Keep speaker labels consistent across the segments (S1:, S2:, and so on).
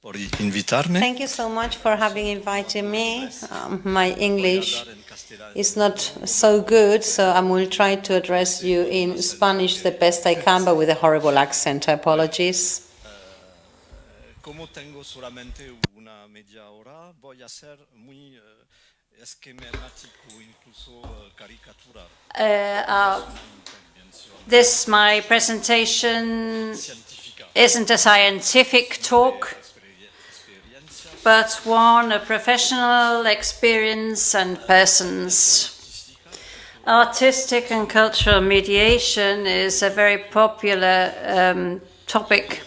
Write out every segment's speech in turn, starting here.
S1: Thank you so much for having invited me. My English is not so good, so I will try to address you in Spanish the best I can, but with a horrible accent. Apologies.
S2: Como tengo solamente una media hora, voy a ser muy esquemático, incluso caricatural.
S3: My presentation isn't a scientific talk, but one of professional experience and persons. Artistic and cultural mediation is a very popular topic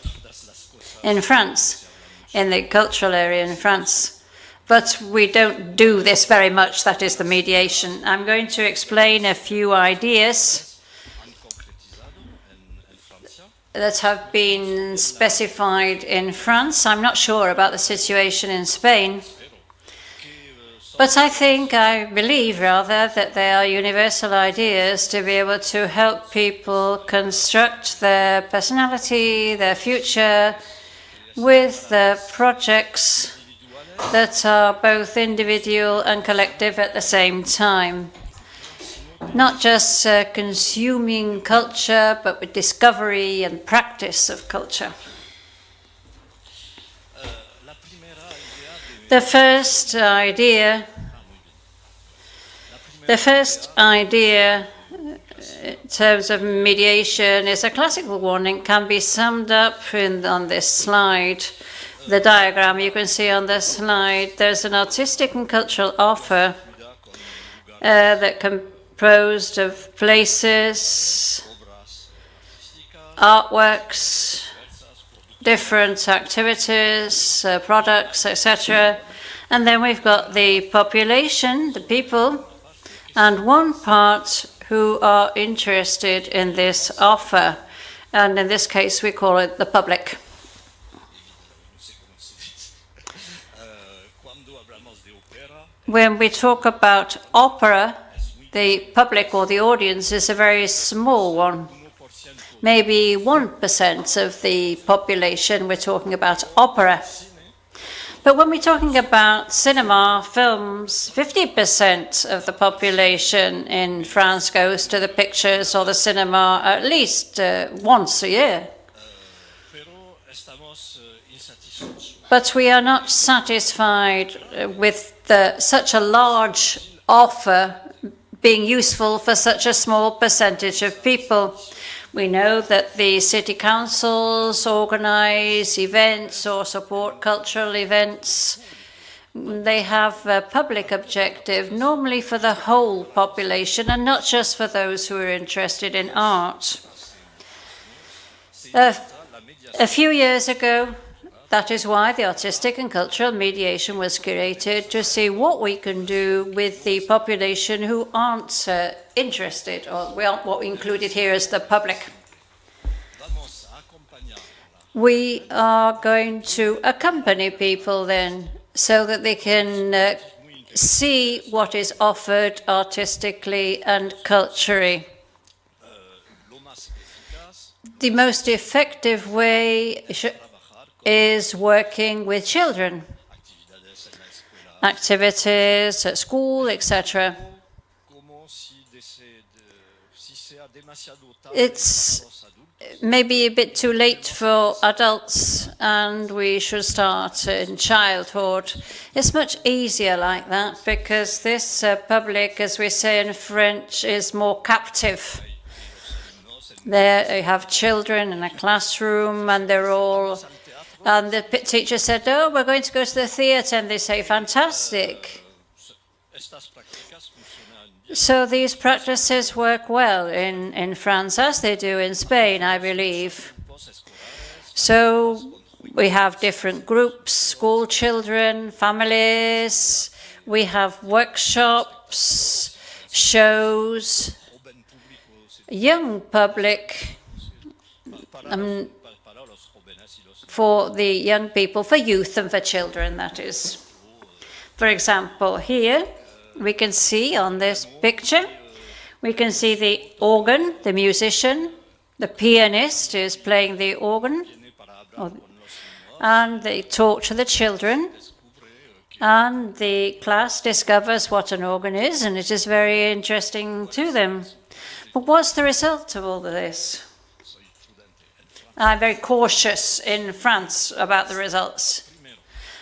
S3: in France, in the cultural area in France. But we don't do this very much, that is the mediation. I'm going to explain a few ideas that have been specified in France. I'm not sure about the situation in Spain, but I believe rather that they are universal ideas to be able to help people construct their personality, their future, with projects that are both individual and collective at the same time. Not just consuming culture, but with discovery and practice of culture. The first idea in terms of mediation is a classical one. It can be summed up on this slide. The diagram you can see on the slide. There's an artistic and cultural offer that composed of places, artworks, different activities, products, etc. And then we've got the population, the people, and one part who are interested in this offer. And in this case, we call it the public. When we talk about opera, the public or the audience is a very small one. Maybe 1% of the population, we're talking about opera. But when we're talking about cinema, films, 50% of the population in France goes to the pictures or the cinema at least once a year. But we are not satisfied with such a large offer being useful for such a small percentage of people. We know that the city councils organize events or support cultural events. They have a public objective, normally for the whole population and not just for those who are interested in art. A few years ago, that is why the artistic and cultural mediation was created, to see what we can do with the population who aren't interested, or what we included here as the public. We are going to accompany people then, so that they can see what is offered artistically and culturally. The most effective way is working with children, activities at school, etc. It's maybe a bit too late for adults, and we should start in childhood. It's much easier like that, because this public, as we say in French, is more captive. There you have children in a classroom, and they're all... And the teacher said, "Oh, we're going to go to the theatre," and they say, "Fantastic." So these practices work well in France, as they do in Spain, I believe. So we have different groups, school children, families, we have workshops, shows, young public, for the young people, for youth and for children, that is. For example, here we can see on this picture, we can see the organ, the musician, the pianist is playing the organ, and they talk to the children, and the class discovers what an organ is, and it is very interesting to them. But what's the result of all of this? I'm very cautious in France about the results.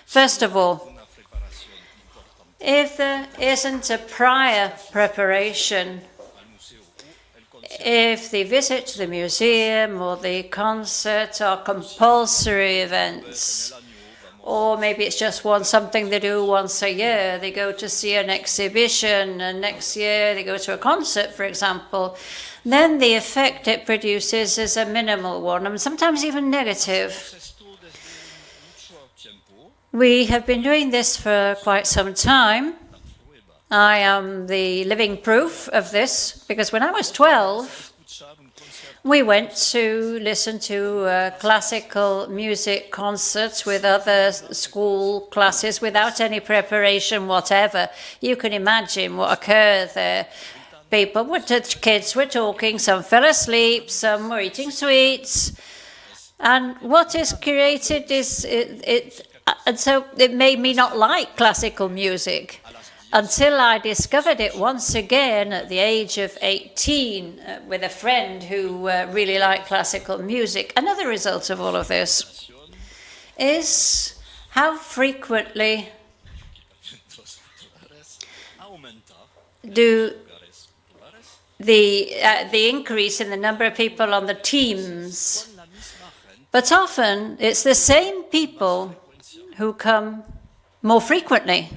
S3: First of all, if there isn't a prior preparation, if the visit to the museum or the concert are compulsory events, or maybe it's just something they do once a year, they go to see an exhibition, and next year they go to a concert, for example, then the effect it produces is a minimal one, and sometimes even negative. We have been doing this for quite some time. I am the living proof of this, because when I was 12, we went to listen to classical music concerts with other school classes without any preparation whatever. You can imagine what occurred there. Kids were talking, some fell asleep, some were eating sweets. And what is created is, and so it made me not like classical music until I discovered it once again at the age of 18 with a friend who really liked classical music. Another result of all of this is how frequently do the increase in the number of people on the teams. But often it's the same people who come more frequently.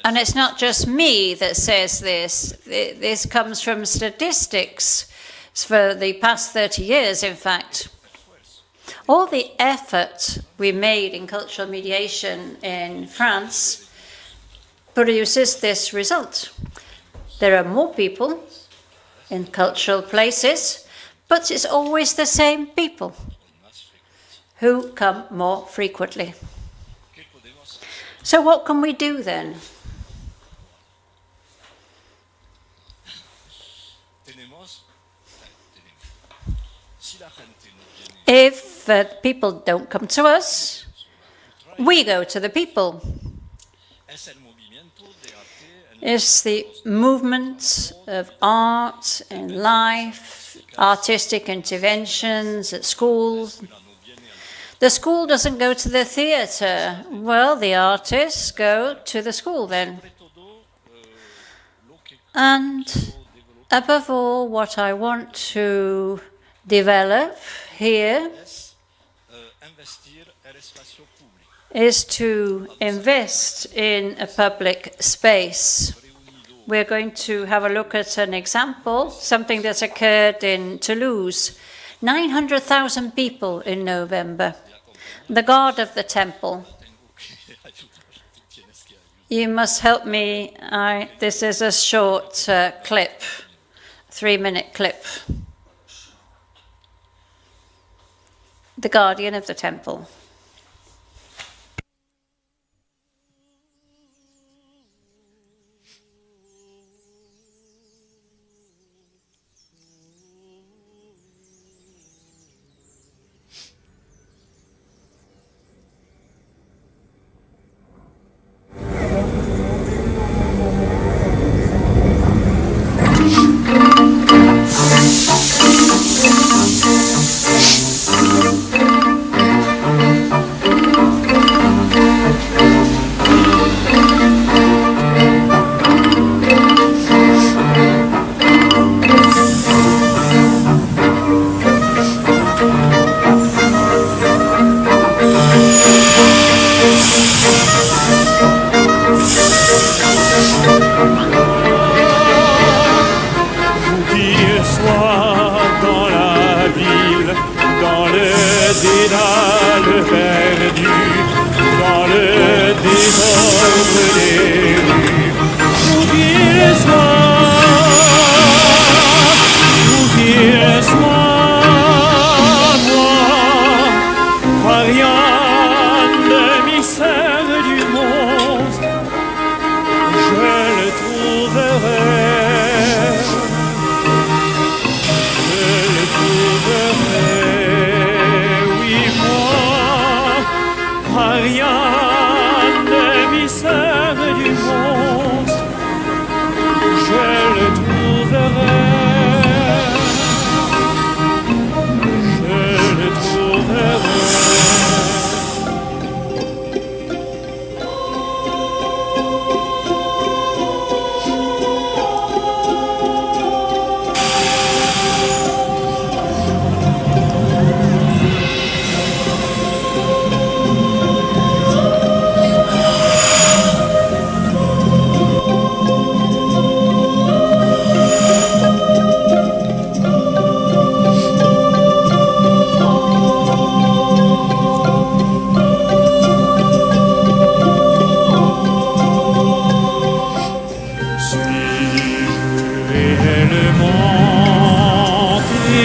S3: And it's not just me that says this. This comes from statistics for the past 30 years, in fact. All the effort we made in cultural mediation in France produces this result. There are more people in cultural places, but it's always the same people who come more frequently. So what can we do then? If people don't come to us, we go to the people. It's the movement of art in life, artistic interventions at schools. The school doesn't go to the theatre. Well, the artists go to the school then. And above all, what I want to develop here is to invest in a public space. We're going to have a look at an example, something that's occurred in Toulouse. 900,000 people in November. The guard of the temple. You must help me. This is a short clip, 3-minute clip. The guardian of the temple.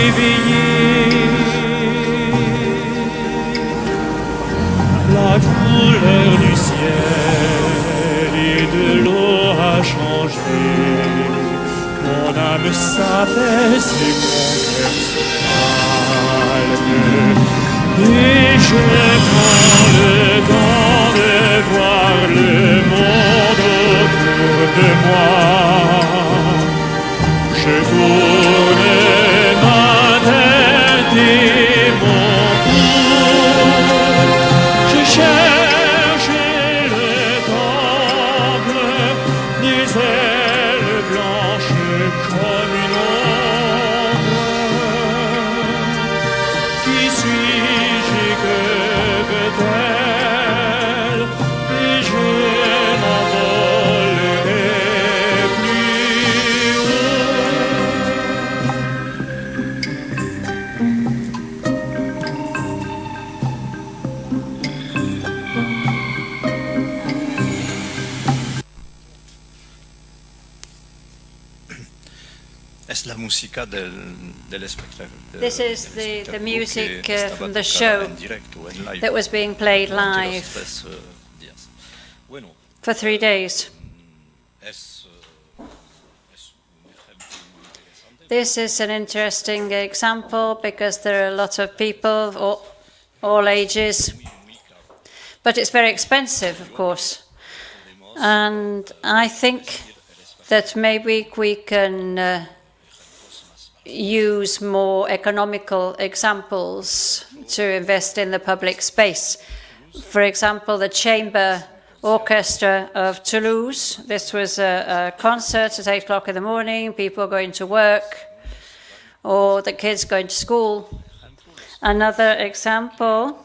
S4: éveillé. La couleur du ciel et de l'eau a changé. Mon âme s'apaise et mon cœur se calme. Et je prends le temps de voir le monde autour de moi. Je tourne ma tête et mon cou. Je cherche le temple des ailes blanches comme une ombre. Qui suis-je et que veut-elle? Et je m'envolerai plus
S2: Es la música del espectáculo.
S3: This is the music from the show that was being played live
S2: Bueno,
S3: for 3 days.
S2: es un ejemplo muy interesante.
S3: This is an interesting example because there are a lot of people of all ages, but it's very expensive, of course. And I think that maybe we can use more economical examples to invest in the public space. For example, the Chamber Orchestra of Toulouse. This was a concert at 8 o'clock in the morning, people going to work, or the kids going to school. Another example,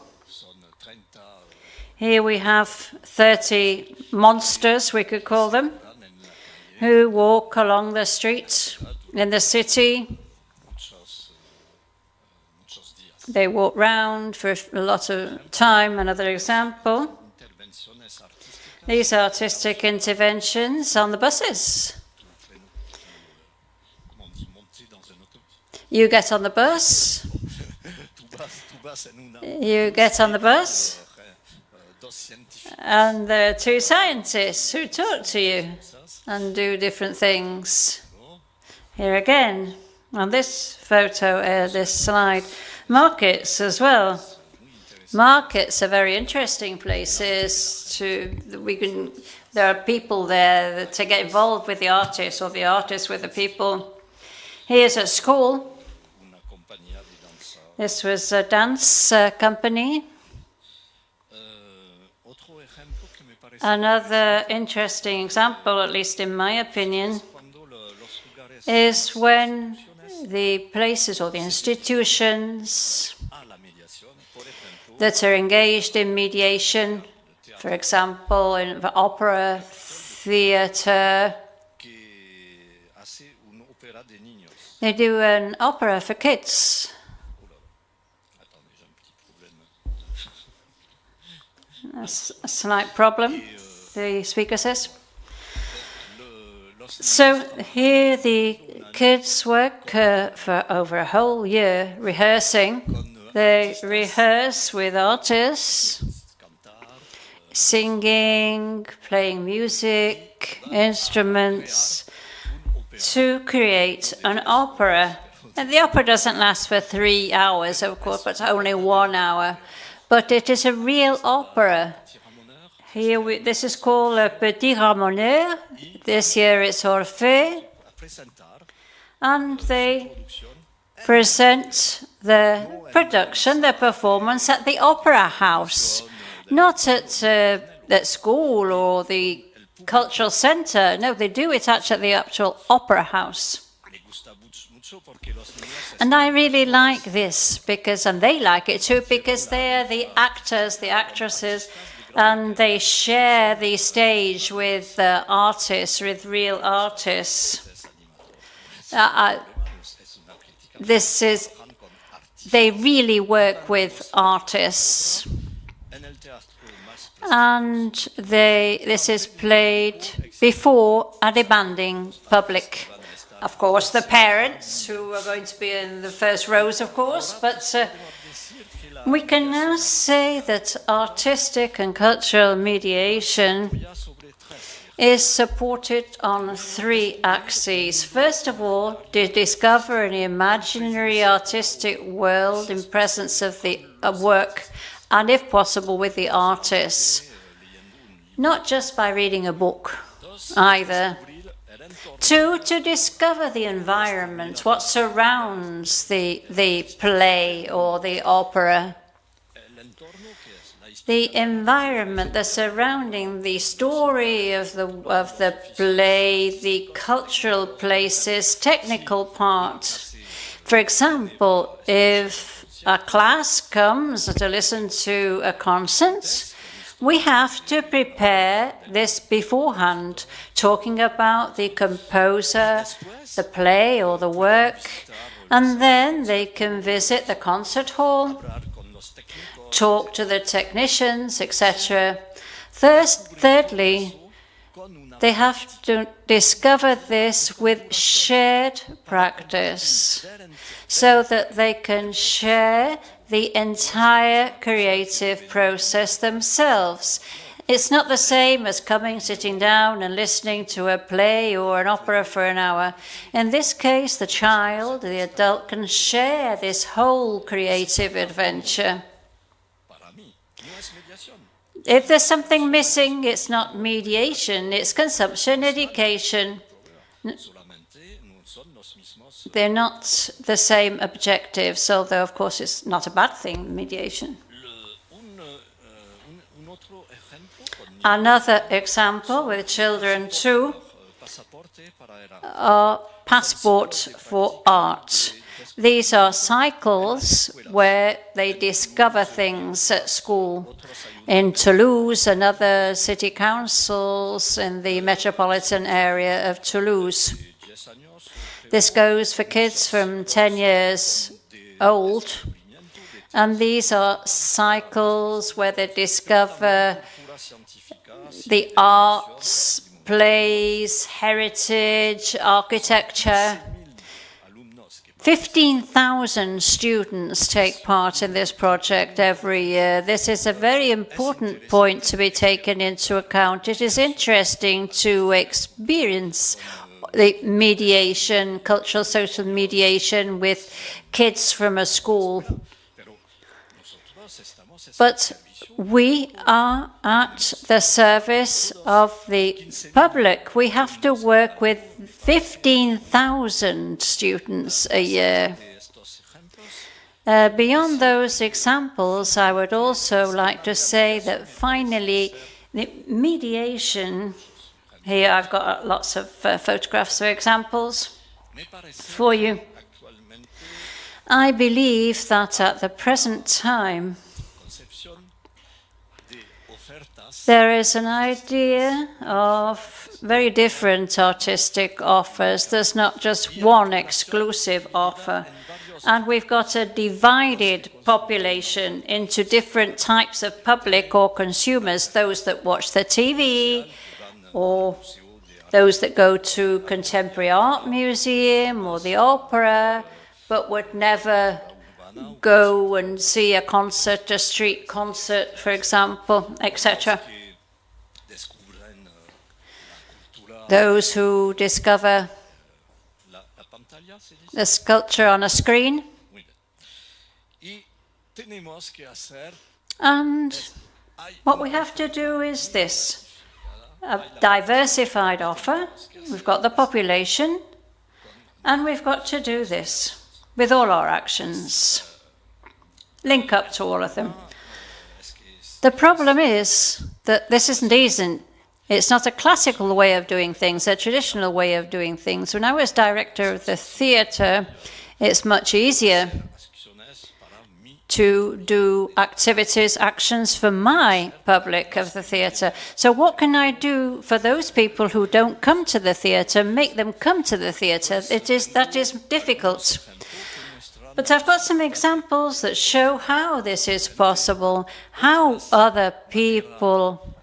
S3: here we have 30 monsters, we could call them, who walk along the streets in the city. They walk round for a lot of time. Another example, these artistic interventions on the buses. You get on the bus, you get on the bus, and there are two scientists who talk to you and do different things. Here again, on this photo, this slide, markets as well. Markets are very interesting places there are people there to get involved with the artists or the artists with the people. Here's a school. This was a dance company. Another interesting example, at least in my opinion, is when the places or the institutions that are engaged in mediation, for example, in the opera, theatre, they do an opera for kids. That's a slight problem, the speaker says. So here the kids work for over a whole year rehearsing. They rehearse with artists, singing, playing music, instruments, to create an opera. And the opera doesn't last for 3 hours, of course, but only 1 hour. But it is a real opera. Here this is called a Petit Ramoneur. This year it's Orphée. And they present the production, the performance at the opera house, not at school or the cultural center. No, they do it at the actual opera house. And I really like this and they like it too, because they are the actors, the actresses, and they share the stage with artists, with real artists. They really work with artists. And this is played before a demanding public. of course, the parents who are going to be in the first rows, of course, but we can now say that artistic and cultural mediation is supported on 3 axes. First of all, to discover an imaginary artistic world in presence of the work, and if possible, with the artists. Not just by reading a book, either. 2, to discover the environment, what surrounds the play or the opera. The environment, the surrounding, the story of the play, the cultural places, technical part. For example, if a class comes to listen to a concert, we have to prepare this beforehand, talking about the composer, the play or the work, and then they can visit the concert hall, talk to the technicians, etc. Thirdly, they have to discover this with shared practice, so that they can share the entire creative process themselves. It's not the same as sitting down and listening to a play or an opera for an hour. In this case, the child, the adult, can share this whole creative adventure. If there's something missing, it's not mediation, it's consumption, education. They're not the same objectives, although, of course, it's not a bad thing, mediation. Another example with children too are passports for art. These are cycles where they discover things at school. In Toulouse and other city councils in the metropolitan area of Toulouse. This goes for kids from 10 years old, and these are cycles where they discover the arts, plays, heritage, architecture. 15,000 students take part in this project every year. This is a very important point to be taken into account. It is interesting to experience the mediation, cultural social mediation with kids from a school. But we are at the service of the public. We have to work with 15,000 students a year. Beyond those examples, I would also like to say that finally, the mediation, here I've got lots of photographs or examples for you. I believe that at the present time, there is an idea of very different artistic offers. There's not just one exclusive offer. And we've got a divided population into different types of public or consumers, those that watch the TV, or those that go to contemporary art museum or the opera, but would never go and see a concert, a street concert, for example, etc. Those who discover the sculpture on a screen. And what we have to do is this, a diversified offer. We've got the population, and we've got to do this with all our actions. Link up to all of them. The problem is that this isn't easy. It's not a classical way of doing things, a traditional way of doing things. When I was director of the theatre, it's much easier to do activities, actions for my public of the theatre. So what can I do for those people who don't come to the theatre, make them come to the theatre? That is difficult. But I've got some examples that show how this is possible, how other people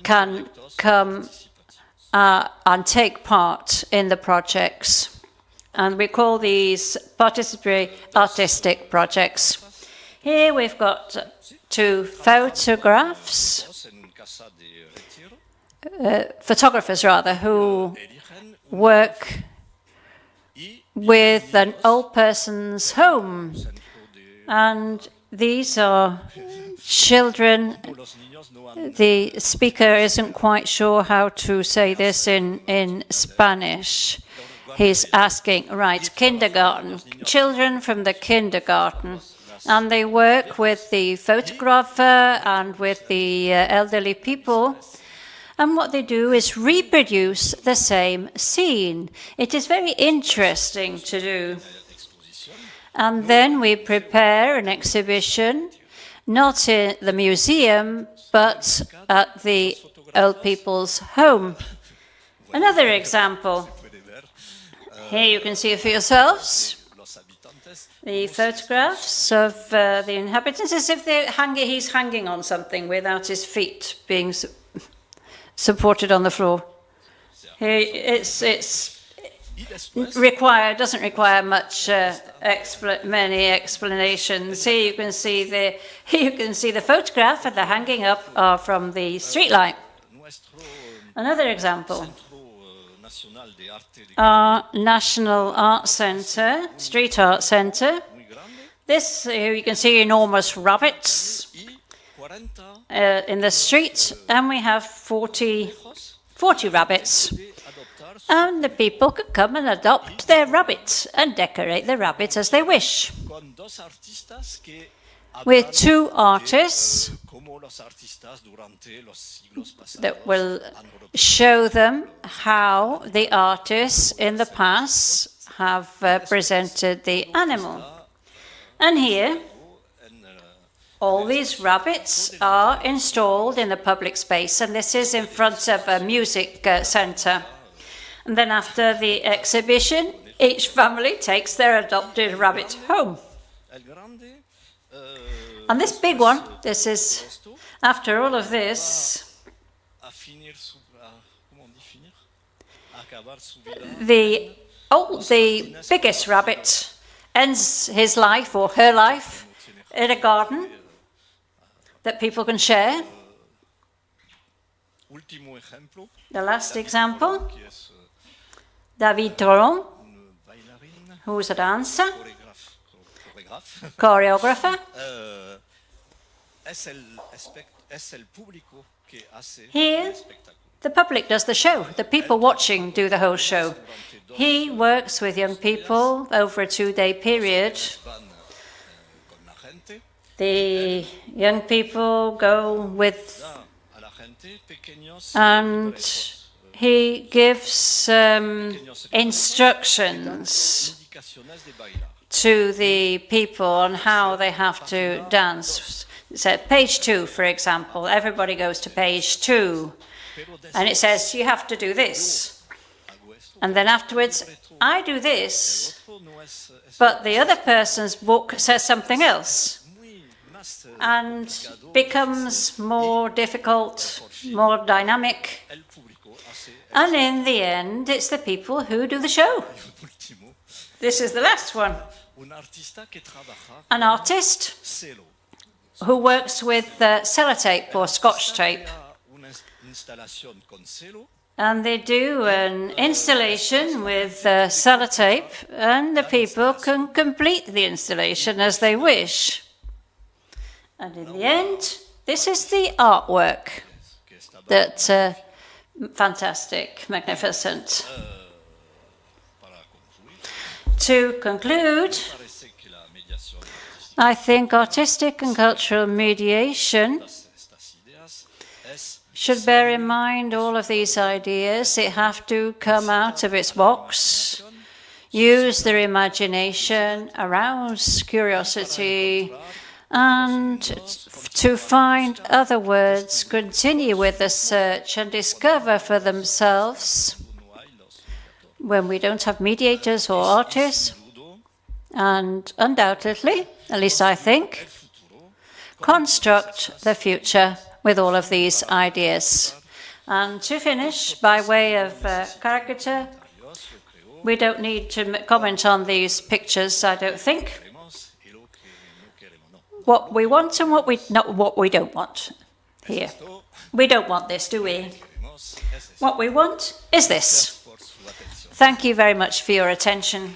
S3: can come and take part in the projects. And we call these participatory artistic projects. Here we've got 2 photographs, photographers rather, who work with an old person's home. And these are children. The speaker isn't quite sure how to say this in Spanish. He's asking, right, kindergarten, children from the kindergarten. And they work with the photographer and with the elderly people. And what they do is reproduce the same scene. It is very interesting to do. And then we prepare an exhibition, not in the museum, but at the old people's home. Another example. Here you can see it for yourselves. The photographs of the inhabitants, as if he's hanging on something without his feet being supported on the floor. Here doesn't require much many explanations. Here you can see the photograph and the hanging up from the streetlight. Another example. Our National Art Centre, Street Art Centre. This, here you can see enormous rabbits in the street, and we have 40 rabbits. And the people could come and adopt their rabbits and decorate the rabbits as they wish. With 2 artists that will show them how the artists in the past have presented the animal. And here, all these rabbits are installed in a public space, and this is in front of a music centre. And then after the exhibition, each family takes their adopted rabbit home. And this big one, this is, after all of this, the biggest rabbit ends his life or her life in a garden that people can share. The last example, David Doron, who is a dancer, choreographer. Here, the public does the show. The people watching do the whole show. He works with young people over a 2-day period. The young people go with, and he gives instructions to the people on how they have to dance. So page 2, for example, everybody goes to page 2, and it says, you have to do this. And then afterwards, I do this, but the other person's book says something else, and becomes more difficult, more dynamic. And in the end, it's the people who do the show. This is the last one. An artist who works with sellotape or scotch tape. And they do an installation with sellotape, and the people can complete the installation as they wish. And in the end, this is the artwork. That's fantastic, magnificent. To conclude, I think artistic and cultural mediation should bear in mind all of these ideas. They have to come out of its box, use their imagination, arouse curiosity, and to find other words, continue with the search and discover for themselves. When we don't have mediators or artists, and undoubtedly, at least I think, construct the future with all of these ideas. And to finish, by way of caricature, we don't need to comment on these pictures, I don't think. What we want and what we don't want here. We don't want this, do we? What we want is this. Thank you very much for your attention.